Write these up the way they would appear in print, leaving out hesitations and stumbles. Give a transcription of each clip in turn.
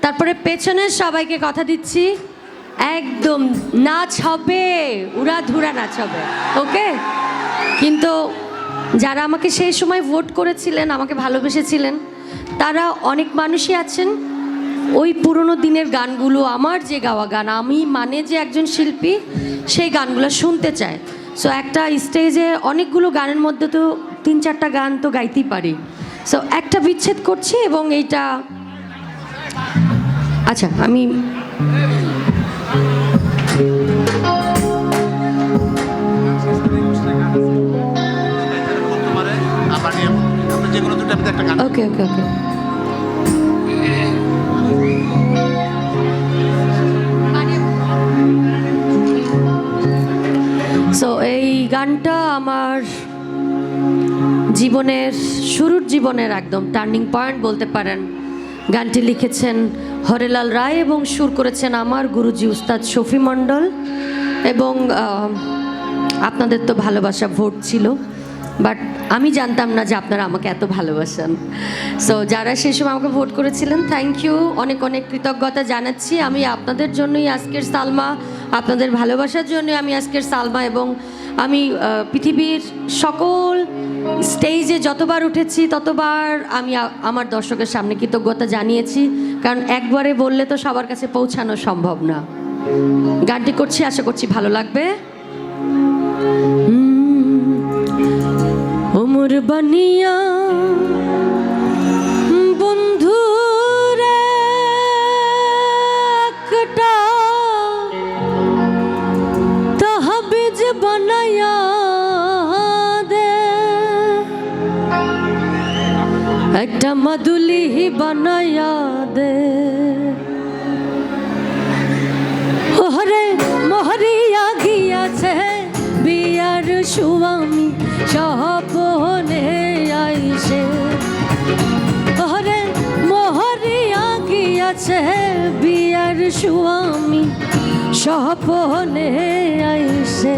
তারপরে পেছনের সবাইকে কথা দিচ্ছি, একদম নাচ হবে, উড়াধুরা নাচ হবে, ওকে? কিন্তু যারা আমাকে সেই সময় ভোট করেছিলেন, আমাকে ভালোবেসেছিলেন, তারা অনেক মানুষই আছেন ওই পুরনো দিনের গানগুলো, আমার যে গাওয়া গান, আমি মানে যে একজন শিল্পী, সেই গানগুলো শুনতে চায়। সো একটা স্টেজে অনেকগুলো গানের মধ্যে তো 3-4টা গান তো গাইতেই পারি। সো একটা বিচ্ছেদ করছি এবং এইটা আচ্ছা আমি ওকে ওকে ওকে সো এই গানটা আমার জীবনের শুরুর জীবনের একদম টার্নিং পয়েন্ট বলতে পারেন। গানটি লিখেছেন হরেলাল রায় এবং সুর করেছেন আমার গুরুজি উস্তাদ শফি মণ্ডল। এবং আপনাদের তো ভালোবাসা ভোট ছিল, বাট আমি জানতাম না যে আপনারা আমাকে এত ভালোবাসেন। সো যারা সেই সময় আমাকে ভোট করেছিলেন, থ্যাংক ইউ, অনেক অনেক কৃতজ্ঞতা জানাচ্ছি। আমি আপনাদের জন্যই আজকের সালমা, আপনাদের ভালোবাসার জন্যই আমি আজকের সালমা। এবং আমি পৃথিবীর সকল স্টেজে যতবার উঠেছি ততবার আমি আমার দর্শকের সামনে কৃতজ্ঞতা জানিয়েছি, কারণ একবারে বললে তো সবার কাছে পৌঁছানো সম্ভব না। গানটি করছি, আশা করছি ভালো লাগবে। ওমর বানিয়া বন্ধুরে একটা তাহবিজ বানায়া দে, একটা মাদুলি বানায়া দে। ওরে মোহরিয়া গিয়াছে বিয়ার সুয়ামী সহপনে আইসে, ওরে মোহরিয়া গিয়াছে বিয়ার সুয়ামী সহপনে আইসে।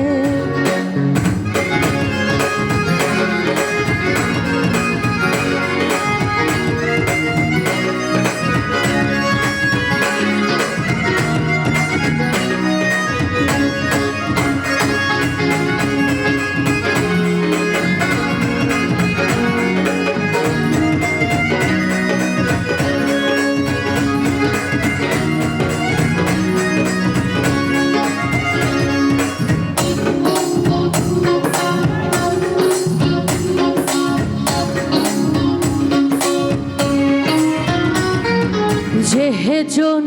যেজন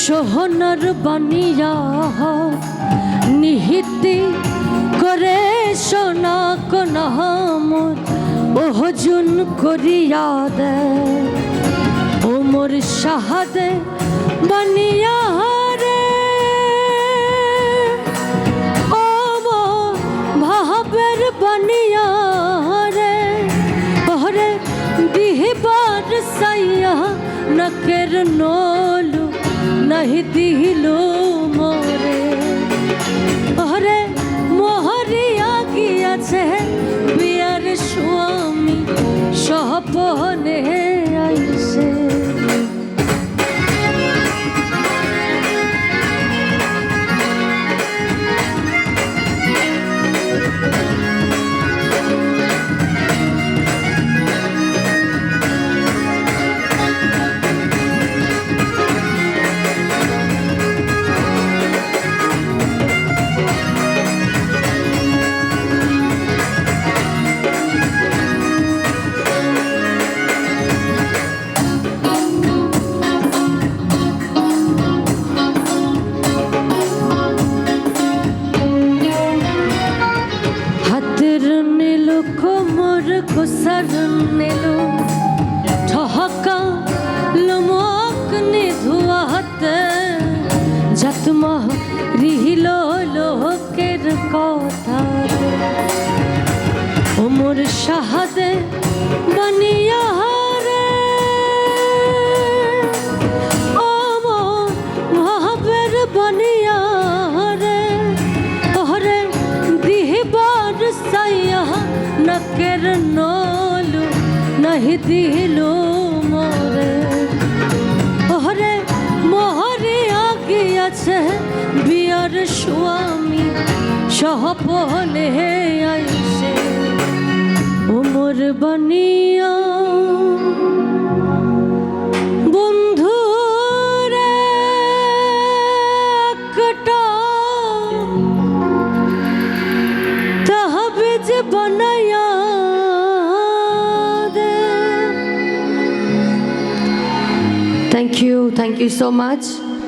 সোহনার বানিয়া নিহিতি করে সোনা কোনামর ওহজুন করিয়া দে, ওমর শাহাদে বানিয়া রে, ওমর ভাবের বানিয়া রে, ওরে দিহবার সাইয়া নকের নোলু নাহি দিলো মোরে, ওরে মোহরিয়া গিয়াছে বিয়ার স্বামী সহপনে আইসে। কোসার নেলো ঠহকা লমক নিধুয়াতে, যতমা রিহিল লোকের কথা, ওমর শাহাদে বানিয়া রে, ওমর ভাবের বানিয়া রে, ওরে দিহবার সাইয়া নকের নোলু নাহি দিলো মোরে, ওরে আমার স্বামী সহপনে আইসে ওমর বানিয়া বন্ধু রে একটা তাহবিজ বানায়া দে। Thank you so much.